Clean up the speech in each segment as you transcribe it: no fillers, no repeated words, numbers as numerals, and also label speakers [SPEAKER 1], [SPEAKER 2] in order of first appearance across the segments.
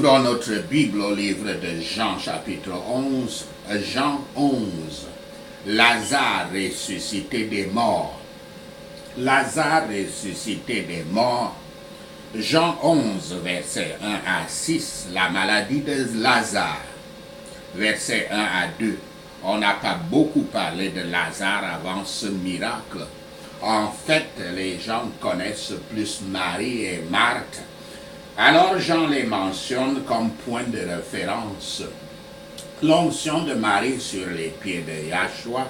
[SPEAKER 1] Ouvrons notre Bible au livre de Jean chapitre 11. Jean 11. Lazare ressuscité des morts. Lazare ressuscité des morts. Jean 11, versets 1 à 6. La maladie de Lazare. Versets 1 à 2. On n'a pas beaucoup parlé de Lazare avant ce miracle. En fait, les gens connaissent plus Marie et Marthe. Alors Jean les mentionne comme point de référence. L'onction de Marie sur les pieds de Yahshua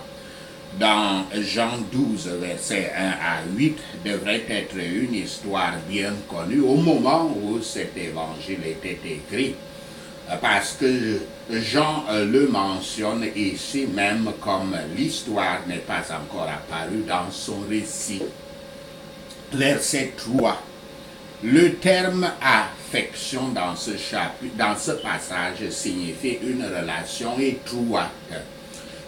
[SPEAKER 1] dans Jean 12, versets 1 à 8, devrait être une histoire bien connue au moment où cet évangile était écrit. Parce que Jean le mentionne ici même comme l'histoire n'est pas encore apparue dans son récit. Verset 3. Le terme affection dans ce passage signifie une relation étroite.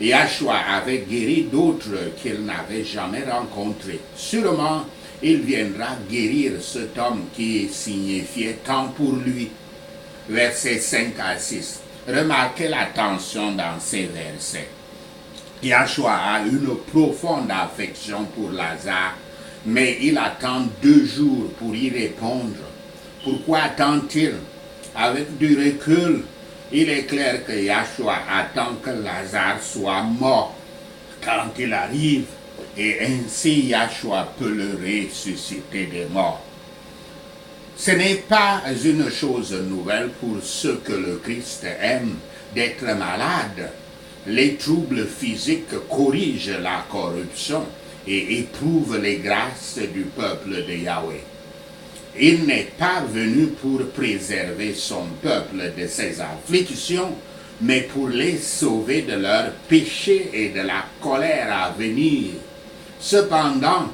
[SPEAKER 1] Yahshua avait guéri d'autres qu'il n'avait jamais rencontrés. Sûrement, il viendra guérir cet homme qui signifiait tant pour lui. Versets 5 à 6. Remarquez la tension dans ces versets. Yahshua a une profonde affection pour Lazare, mais il attend 2 jours pour y répondre. Pourquoi attend-il? Avec du recul, il est clair que Yahshua attend que Lazare soit mort quand il arrive, et ainsi Yahshua peut le ressusciter des morts. Ce n'est pas une chose nouvelle pour ceux que le Christ aime d'être malade. Les troubles physiques corrigent la corruption et éprouvent les grâces du peuple de Yahweh. Il n'est pas venu pour préserver son peuple de ses afflictions, mais pour les sauver de leurs péchés et de la colère à venir. Cependant,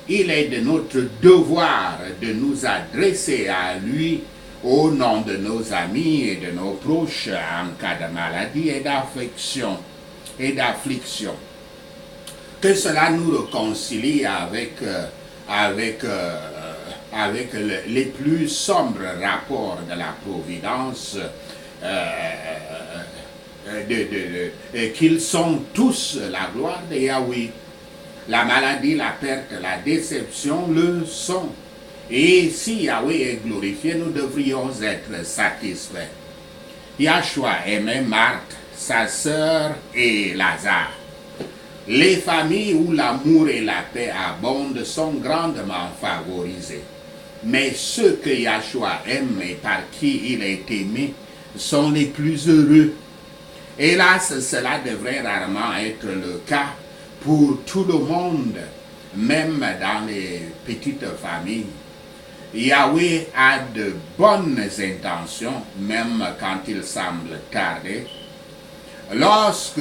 [SPEAKER 1] il est de notre devoir de nous adresser à lui au nom de nos amis et de nos proches en cas de maladie et d'affliction. Que cela nous réconcilie avec les plus sombres rapports de la providence, qu'ils sont tous la gloire de Yahweh. La maladie, la perte, la déception le sont. Et si Yahweh est glorifié, nous devrions être satisfaits. Yahshua aimait Marthe, sa sœur et Lazare. Les familles où l'amour et la paix abondent sont grandement favorisées. Mais ceux que Yahshua aime et par qui il est aimé sont les plus heureux. Hélas, cela devrait rarement être le cas pour tout le monde, même dans les petites familles. Yahweh a de bonnes intentions, même quand il semble tarder. Lorsque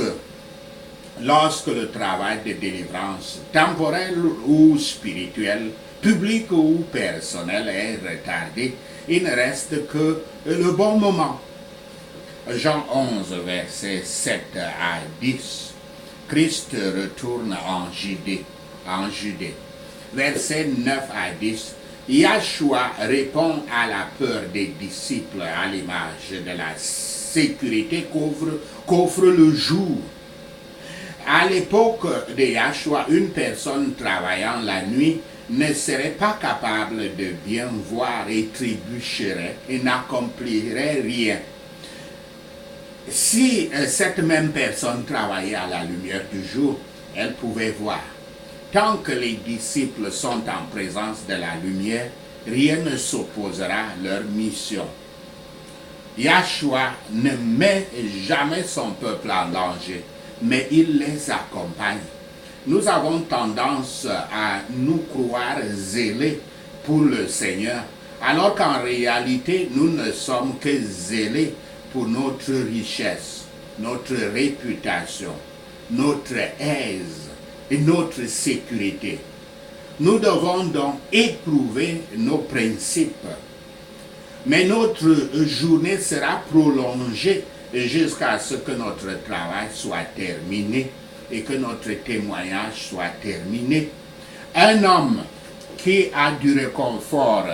[SPEAKER 1] le travail de délivrance, temporel ou spirituel, public ou personnel, est retardé, il ne reste que le bon moment. Jean 11, versets 7 à 10. Christ retourne en Judée. Versets 9 à 10. Yahshua répond à la peur des disciples à l'image de la sécurité qu'offre le jour. À l'époque de Yahshua, une personne travaillant la nuit ne serait pas capable de bien voir et trébucherait et n'accomplirait rien. Si cette même personne travaillait à la lumière du jour, elle pouvait voir. Tant que les disciples sont en présence de la lumière, rien ne s'opposera à leur mission. Yahshua ne met jamais son peuple en danger, mais il les accompagne. Nous avons tendance à nous croire zélés pour le Seigneur, alors qu'en réalité, nous ne sommes que zélés pour notre richesse, notre réputation, notre aise et notre sécurité. Nous devons donc éprouver nos principes. Mais notre journée sera prolongée jusqu'à ce que notre travail soit terminé et que notre témoignage soit terminé. Un homme qui a du réconfort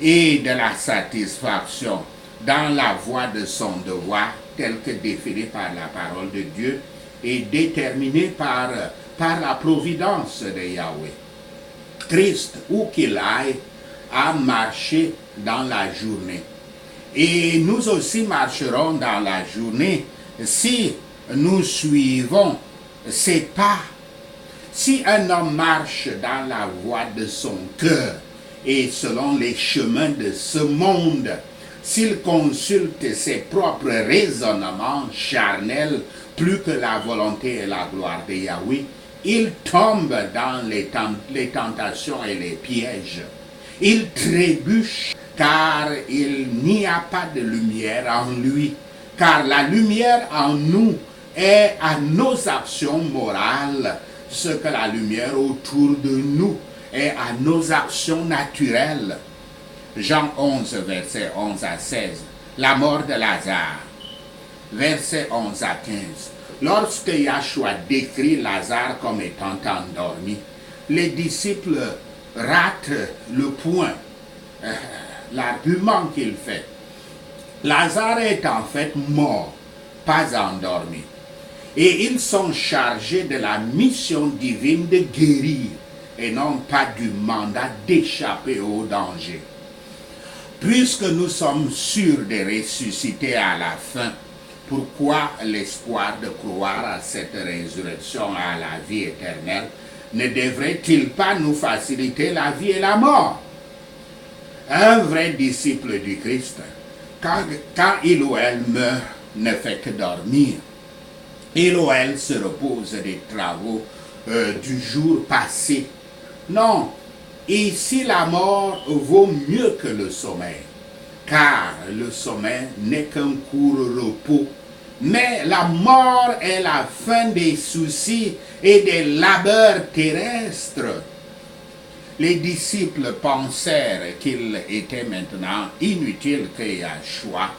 [SPEAKER 1] et de la satisfaction dans la voie de son devoir, tel que défini par la parole de Dieu et déterminé par la providence de Yahweh. Christ, où qu'il aille, a marché dans la journée. Et nous aussi marcherons dans la journée si nous suivons ses pas. Si un homme marche dans la voie de son cœur et selon les chemins de ce monde, s'il consulte ses propres raisonnements charnels plus que la volonté et la gloire de Yahweh, il tombe dans les tentations et les pièges. Il trébuche car il n'y a pas de lumière en lui. Car la lumière en nous est à nos actions morales, ce que la lumière autour de nous est à nos actions naturelles. Jean 11, verset 11 à 16. La mort de Lazare. Verset 11 à 15. Lorsque Yahshua décrit Lazare comme étant endormi, les disciples ratent le point, l'argument qu'il fait. Lazare est en fait mort, pas endormi. Et ils sont chargés de la mission divine de guérir et non pas du mandat d'échapper au danger. Puisque nous sommes sûrs de ressusciter à la fin, pourquoi l'espoir de croire à cette résurrection à la vie éternelle ne devrait-il pas nous faciliter la vie et la mort? Un vrai disciple du Christ, quand il ou elle meurt, ne fait que dormir. Il ou elle se repose des travaux du jour passé. Non, ici la mort vaut mieux que le sommeil, car le sommeil n'est qu'un court repos. Mais la mort est la fin des soucis et des labeurs terrestres. Les disciples pensèrent qu'il était maintenant inutile que Yahshua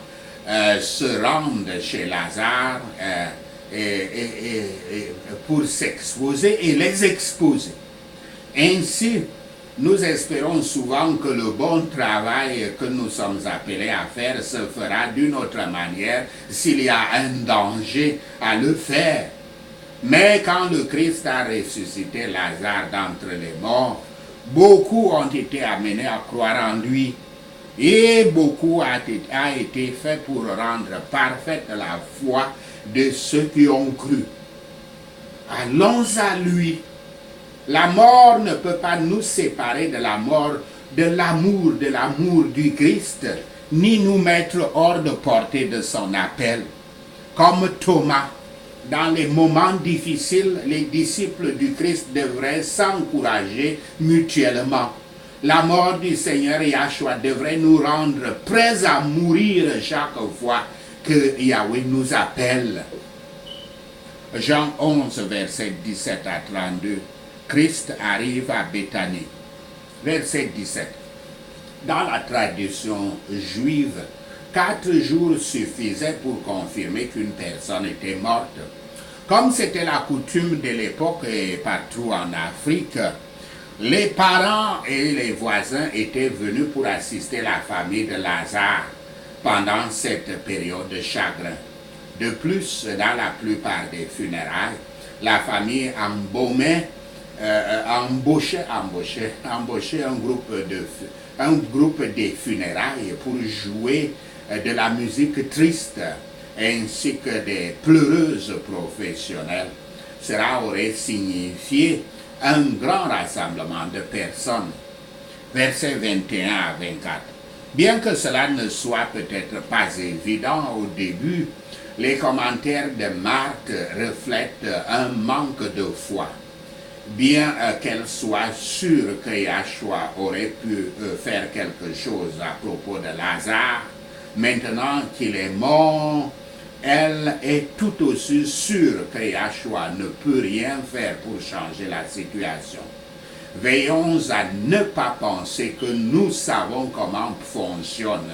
[SPEAKER 1] se rende chez Lazare pour s'exposer et les exposer. Ainsi, nous espérons souvent que le bon travail que nous sommes appelés à faire se fera d'une autre manière s'il y a un danger à le faire. Mais quand le Christ a ressuscité Lazare d'entre les morts, beaucoup ont été amenés à croire en lui et beaucoup a été fait pour rendre parfaite la foi de ceux qui ont cru. Allons à lui. La mort ne peut pas nous séparer de la mort, de l'amour du Christ, ni nous mettre hors de portée de son appel. Comme Thomas, dans les moments difficiles, les disciples du Christ devraient s'encourager mutuellement. La mort du Seigneur Yahshua devrait nous rendre prêts à mourir chaque fois que Yahweh nous appelle. Jean 11, verset 17 à 32. Christ arrive à Béthanie. Verset 17. Dans la tradition juive, 4 jours suffisaient pour confirmer qu'une personne était morte. Comme c'était la coutume de l'époque et partout en Afrique, les parents et les voisins étaient venus pour assister la famille de Lazare pendant cette période de chagrin. De plus, dans la plupart des funérailles, la famille embauchait un groupe de funérailles pour jouer de la musique triste ainsi que des pleureuses professionnelles. Cela aurait signifié un grand rassemblement de personnes. Versets 21 à 24. Bien que cela ne soit peut-être pas évident au début, les commentaires de Marc reflètent un manque de foi. Bien qu'elle soit sûre que Yahshua aurait pu faire quelque chose à propos de Lazare, maintenant qu'il est mort, elle est tout aussi sûre que Yahshua ne peut rien faire pour changer la situation. Veillons à ne pas penser que nous savons comment fonctionne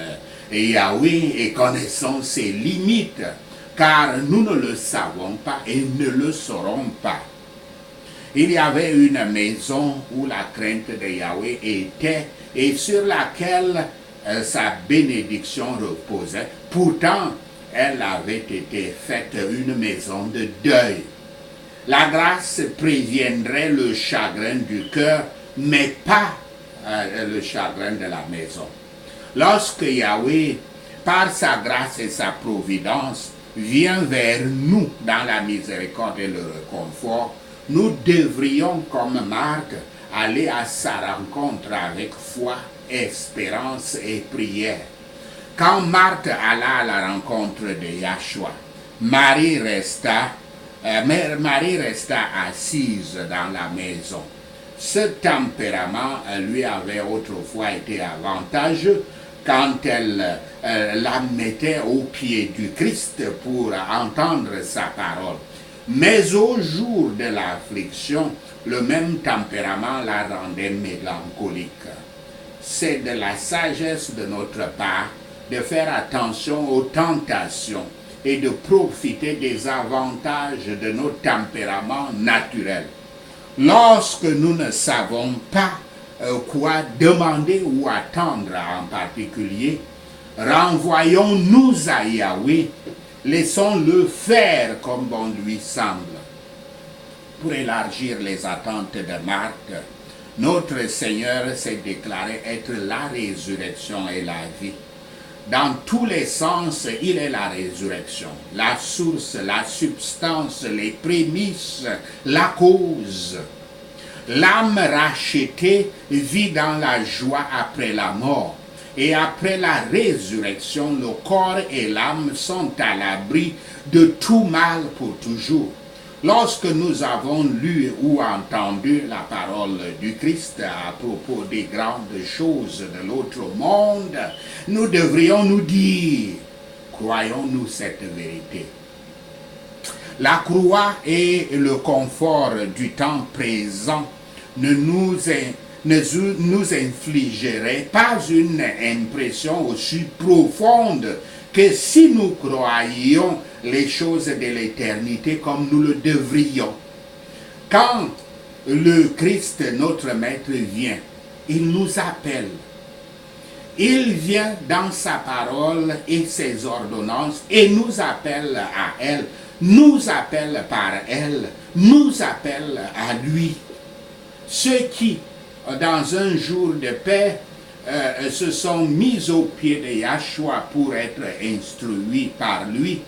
[SPEAKER 1] Yahweh et connaissons ses limites, car nous ne le savons pas et ne le saurons pas. Il y avait une maison où la crainte de Yahweh était et sur laquelle sa bénédiction reposait. Pourtant, elle avait été faite une maison de deuil. La grâce préviendrait le chagrin du cœur, mais pas le chagrin de la maison. Lorsque Yahweh, par sa grâce et sa providence, vient vers nous dans la miséricorde et le réconfort, nous devrions, comme Marc, aller à sa rencontre avec foi, espérance et prière. Quand Marthe alla à la rencontre de Yahshua, Marie resta assise dans la maison. Ce tempérament lui avait autrefois été avantageux quand elle la mettait aux pieds du Christ pour entendre sa parole. Mais au jour de l'affliction, le même tempérament la rendait mélancolique. C'est de la sagesse de notre part de faire attention aux tentations et de profiter des avantages de nos tempéraments naturels. Lorsque nous ne savons pas quoi demander ou attendre en particulier, renvoyons-nous à Yahweh, laissons-le faire comme bon lui semble. Pour élargir les attentes de Marc, notre Seigneur s'est déclaré être la résurrection et la vie. Dans tous les sens, il est la résurrection, la source, la substance, les prémices, la cause. L'âme rachetée vit dans la joie après la mort. Et après la résurrection, le corps et l'âme sont à l'abri de tout mal pour toujours. Lorsque nous avons lu ou entendu la parole du Christ à propos des grandes choses de l'autre monde, nous devrions nous dire, croyons-nous cette vérité? La croix et le confort du temps présent ne nous infligerait pas une impression aussi profonde que si nous croyions les choses de l'éternité comme nous le devrions. Quand le Christ, notre Maître, vient, il nous appelle. Il vient dans sa parole et ses ordonnances et nous appelle à elle, nous appelle par elle, nous appelle à lui. Ceux qui, dans un jour de paix, se sont mis aux pieds de Yahshua pour être instruits par lui,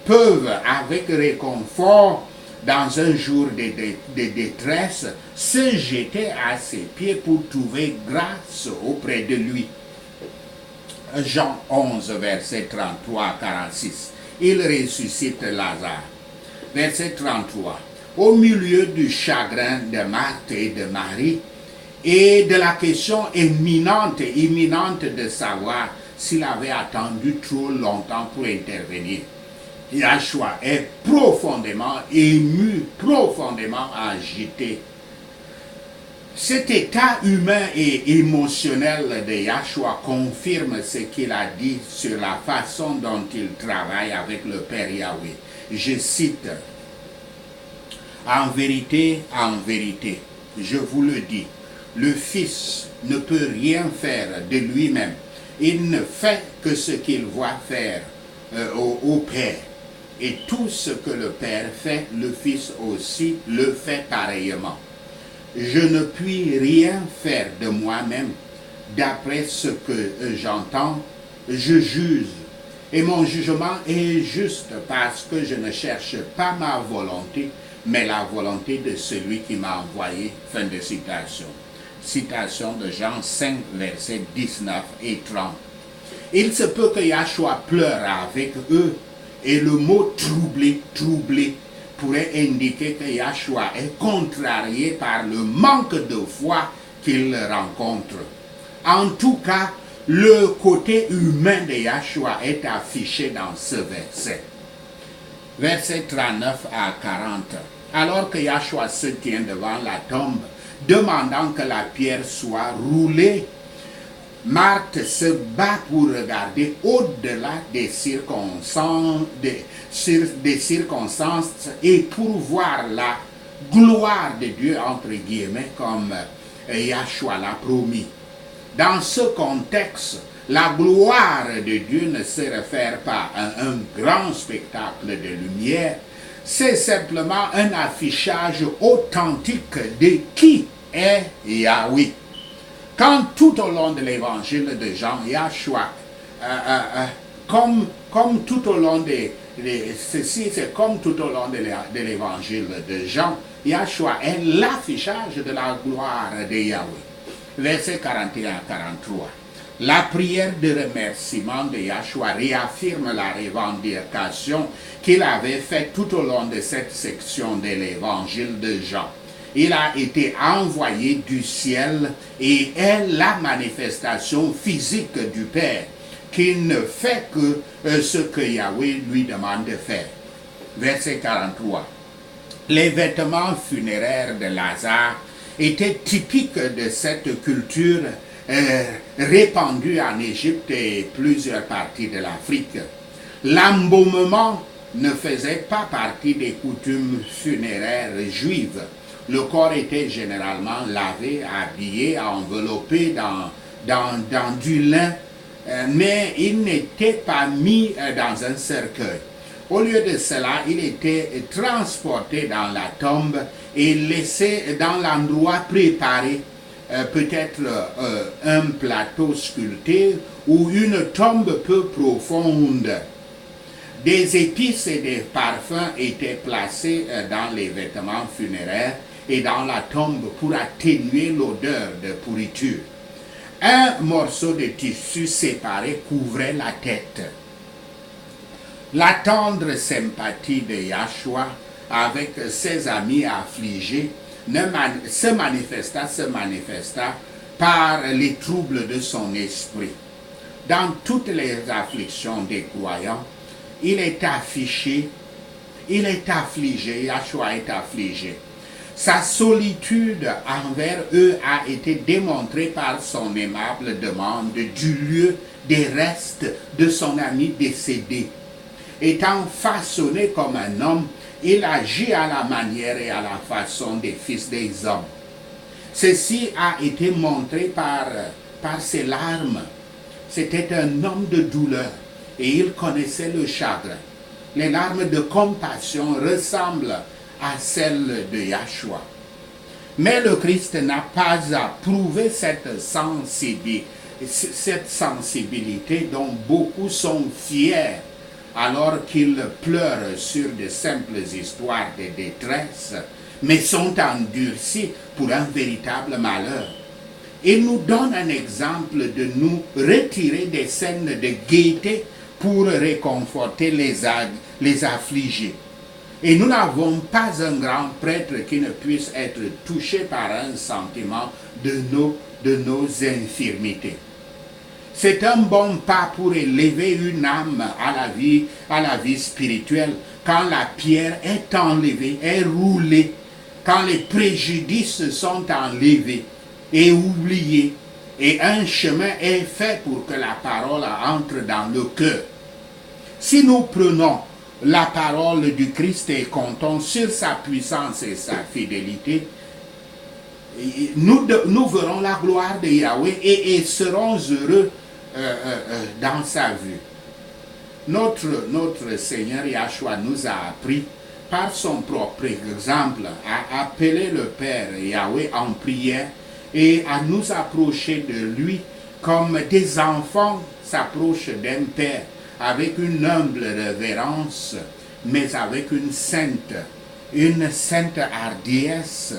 [SPEAKER 1] peuvent avec réconfort, dans un jour de détresse, se jeter à ses pieds pour trouver grâce auprès de lui. Jean 11, verset 33-46. Il ressuscite Lazare. Verset 33. Au milieu du chagrin de Marthe et de Marie, et de la question imminente de savoir s'il avait attendu trop longtemps pour intervenir, Yahshua est profondément ému, profondément agité. Cet état humain et émotionnel de Yahshua confirme ce qu'il a dit sur la façon dont il travaille avec le Père Yahweh. Je cite, « En vérité, je vous le dis, le Fils ne peut rien faire de lui-même. Il ne fait que ce qu'il voit faire au Père. Et tout ce que le Père fait, le Fils aussi le fait pareillement. Je ne puis rien faire de moi-même. D'après ce que j'entends, je juge. Et mon jugement est juste parce que je ne cherche pas ma volonté, mais la volonté de celui qui m'a envoyé. » Fin de citation. Citation de Jean 5, versets 19 et 30. Il se peut que Yahshua pleure avec eux et le mot troublé pourrait indiquer que Yahshua est contrarié par le manque de foi qu'il rencontre. En tout cas, le côté humain de Yahshua est affiché dans ce verset. Versets 39 à 40. Alors que Yahshua se tient devant la tombe, demandant que la pierre soit roulée, Marthe se bat pour regarder au-delà des circonstances et pour voir la gloire de Dieu, entre guillemets, comme Yahshua l'a promis. Dans ce contexte, La gloire de Dieu ne se réfère pas à un grand spectacle de lumière, c'est simplement un affichage authentique de qui est Yahweh. Quand tout au long de l'évangile de Jean, Yahshua, comme tout au long ceci c'est comme tout au long de l'évangile de Jean, Yahshua est l'affichage de la gloire de Yahweh. Verset 41 à 43. La prière de remerciement de Yahshua réaffirme la revendication qu'il avait faite tout au long de cette section de l'évangile de Jean. Il a été envoyé du ciel et est la manifestation physique du Père, qui ne fait que ce que Yahweh lui demande de faire. Verset 43. Les vêtements funéraires de Lazare étaient typiques de cette culture répandue en Égypte et plusieurs parties de l'Afrique. L'embaumement ne faisait pas partie des coutumes funéraires juives. Le corps était généralement lavé, habillé, enveloppé dans du lin, mais il n'était pas mis dans un cercueil. Au lieu de cela, il était transporté dans la tombe et laissé dans l'endroit préparé, peut-être un plateau sculpté ou une tombe peu profonde. Des épices et des parfums étaient placés dans les vêtements funéraires et dans la tombe pour atténuer l'odeur de pourriture. Un morceau de tissu séparé couvrait la tête. La tendre sympathie de Yahshua avec ses amis affligés se manifesta par les troubles de son esprit. Dans toutes les afflictions des croyants, il est affligé, Yahshua est affligé. Sa solitude envers eux a été démontrée par son aimable demande du lieu des restes de son ami décédé. Étant façonné comme un homme, il agit à la manière et à la façon des fils des hommes. Ceci a été montré par ses larmes. C'était un homme de douleur et il connaissait le chagrin. Les larmes de compassion ressemblent à celles de Yahshua. Mais le Christ n'a pas approuvé cette sensibilité dont beaucoup sont fiers alors qu'ils pleurent sur de simples histoires de détresse, mais sont endurcis pour un véritable malheur. Il nous donne un exemple de nous retirer des scènes de gaieté pour réconforter les affligés. Et nous n'avons pas un grand prêtre qui ne puisse être touché par un sentiment de nos infirmités. C'est un bon pas pour élever une âme à la vie spirituelle quand la pierre est enlevée, est roulée, quand les préjudices sont enlevés et oubliés, et un chemin est fait pour que la parole entre dans le cœur. Si nous prenons la parole du Christ et comptons sur sa puissance et sa fidélité, nous verrons la gloire de Yahweh et serons heureux dans sa vue. Notre Seigneur Yahshua nous a appris par son propre exemple à appeler le Père Yahweh en prière et à nous approcher de lui comme des enfants s'approchent d'un père, avec une humble révérence, mais avec une sainte hardiesse.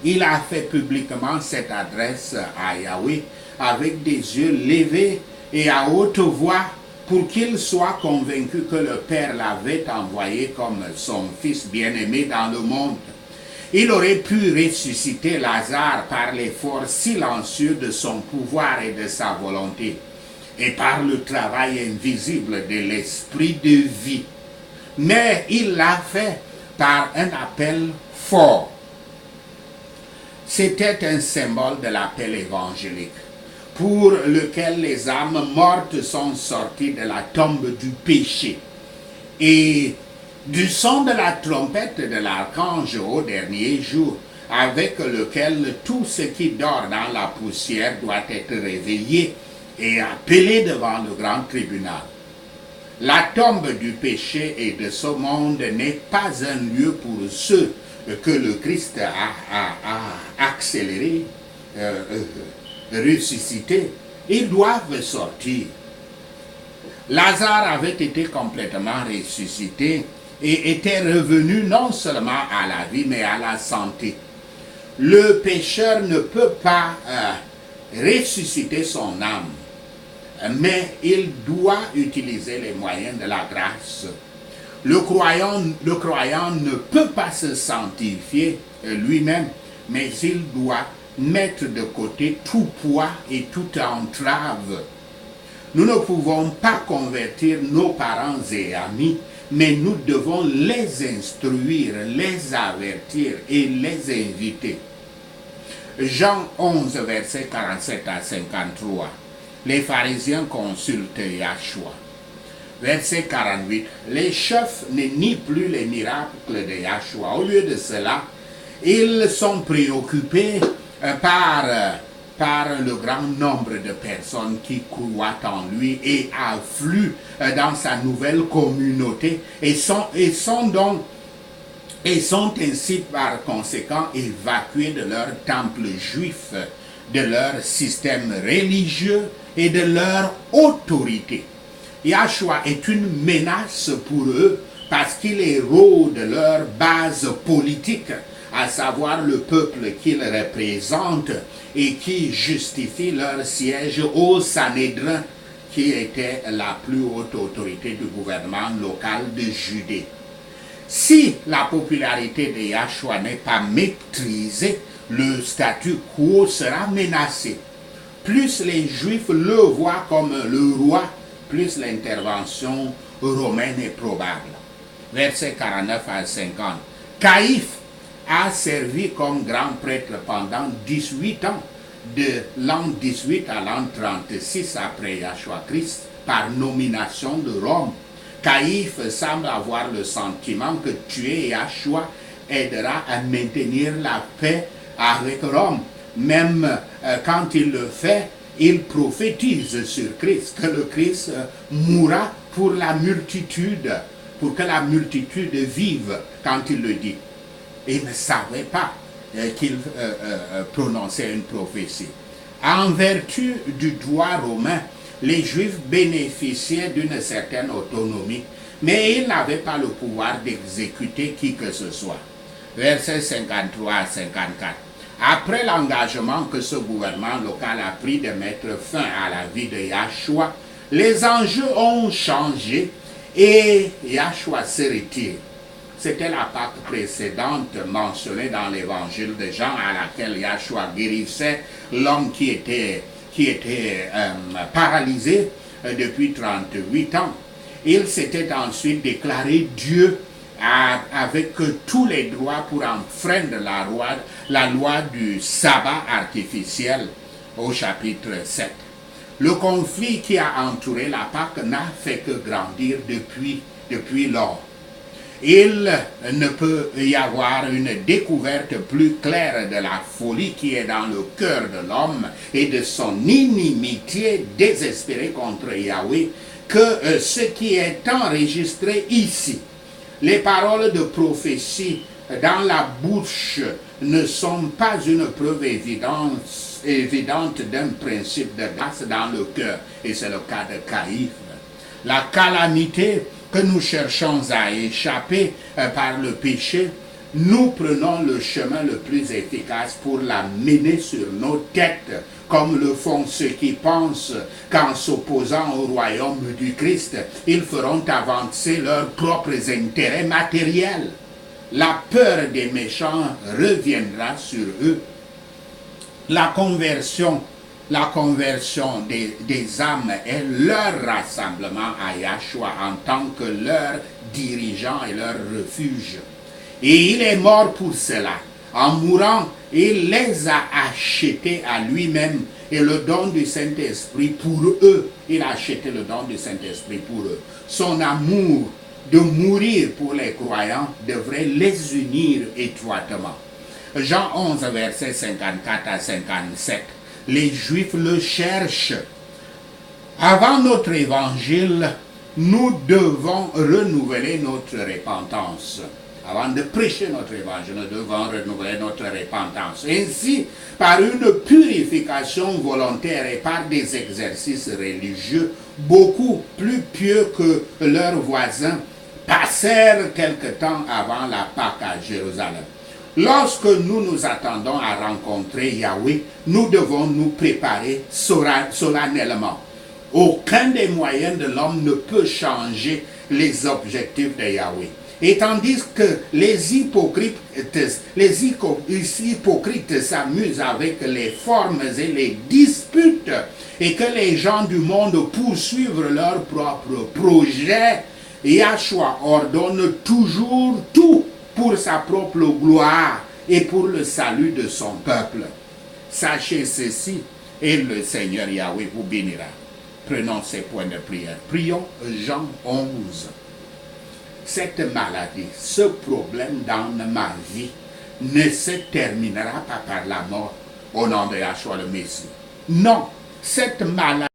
[SPEAKER 1] Il a fait publiquement cette adresse à Yahweh avec des yeux levés et à haute voix pour qu'il soit convaincu que le Père l'avait envoyé comme son Fils bien-aimé dans le monde. Il aurait pu ressusciter Lazare par l'effort silencieux de son pouvoir et de sa volonté, et par le travail invisible de l'esprit de vie. Mais il l'a fait par un appel fort. C'était un symbole de l'appel évangélique, pour lequel les âmes mortes sont sorties de la tombe du péché. Et du son de la trompette de l'archange au dernier jour, avec lequel tout ce qui dort dans la poussière doit être réveillé, et appelés devant le grand tribunal. La tombe du péché et de ce monde n'est pas un lieu pour ceux que le Christ a accéléré, ressuscité. Ils doivent sortir. Lazare avait été complètement ressuscité et était revenu non seulement à la vie, mais à la santé. Le pécheur ne peut pas ressusciter son âme, mais il doit utiliser les moyens de la grâce. Le croyant ne peut pas se sanctifier lui-même, mais il doit mettre de côté tout poids et toute entrave. Nous ne pouvons pas convertir nos parents et amis, mais nous devons les instruire, les avertir et les inviter. Jean 11, versets 47 à 53. Les pharisiens consultent Yahshua. Verset 48. Les chefs ne nient plus les miracles de Yahshua. Au lieu de cela, ils sont préoccupés par le grand nombre de personnes qui croient en lui et affluent dans sa nouvelle communauté et sont ainsi par conséquent évacués de leur temple juif, de leur système religieux et de leur autorité. Yahshua est une menace pour eux parce qu'il érode leur base politique, à savoir le peuple qu'ils représentent et qui justifie leur siège au Sanhédrin, qui était la plus haute autorité du gouvernement local de Judée. Si la popularité de Yahshua n'est pas maîtrisée, le statu quo sera menacé. Plus les Juifs le voient comme le roi, plus l'intervention romaine est probable. Versets 49 à 50. Caïphe a servi comme grand prêtre pendant 18 ans, de l'an 18 à l'an 36 après Yahshua Christ, par nomination de Rome. Caïphe semble avoir le sentiment que tuer Yahshua aidera à maintenir la paix avec Rome. Même quand il le fait, il prophétise sur Christ, que le Christ mourra pour la multitude, pour que la multitude vive quand il le dit. Il ne savait pas qu'il prononçait une prophétie. En vertu du droit romain, les Juifs bénéficiaient d'une certaine autonomie, mais ils n'avaient pas le pouvoir d'exécuter qui que ce soit. Versets 53 à 54. Après l'engagement que ce gouvernement local a pris de mettre fin à la vie de Yahshua, les enjeux ont changé et Yahshua se retire. C'était la Pâque précédente mentionnée dans l'évangile de Jean à laquelle Yahshua guérissait l'homme qui était paralysé depuis 38 ans. Il s'était ensuite déclaré Dieu avec tous les droits pour enfreindre la loi du sabbat artificiel au chapitre 7. Le conflit qui a entouré la Pâque n'a fait que grandir depuis lors. Il ne peut y avoir une découverte plus claire de la folie qui est dans le cœur de l'homme et de son inimitié désespérée contre Yahweh que ce qui est enregistré ici. Les paroles de prophétie dans la bouche ne sont pas une preuve évidente d'un principe de grâce dans le cœur, et c'est le cas de Caïphe. La calamité que nous cherchons à échapper par le péché, nous prenons le chemin le plus efficace pour la mener sur nos têtes, comme le font ceux qui pensent qu'en s'opposant au royaume du Christ, ils feront avancer leurs propres intérêts matériels. La peur des méchants reviendra sur eux. La conversion des âmes est leur rassemblement à Yahshua en tant que leur dirigeant et leur refuge. Et il est mort pour cela. En mourant, il les a achetés à lui-même et le don du Saint-Esprit pour eux. Il a acheté le don du Saint-Esprit pour eux. Son amour de mourir pour les croyants devrait les unir étroitement. Jean 11, versets 54 à 57. Les Juifs le cherchent Avant notre évangile, nous devons renouveler notre repentance. Avant de prêcher notre évangile, nous devons renouveler notre repentance. Ainsi, par une purification volontaire et par des exercices religieux beaucoup plus pieux que leurs voisins, passèrent quelque temps avant la Pâque à Jérusalem. Lorsque nous nous attendons à rencontrer Yahweh, nous devons nous préparer solennellement. Aucun des moyens de l'homme ne peut changer les objectifs de Yahweh. Et tandis que les hypocrites s'amusent avec les formes et les disputes, et que les gens du monde poursuivent leurs propres projets, Yahshua ordonne toujours tout pour sa propre gloire et pour le salut de son peuple. Sachez ceci, et le Seigneur Yahweh vous bénira. Prenons ces points de prière. Prions Jean 11. Cette maladie, ce problème dans ma vie ne se terminera pas par la mort au nom de Yahshua le Messie. Non, cette maladie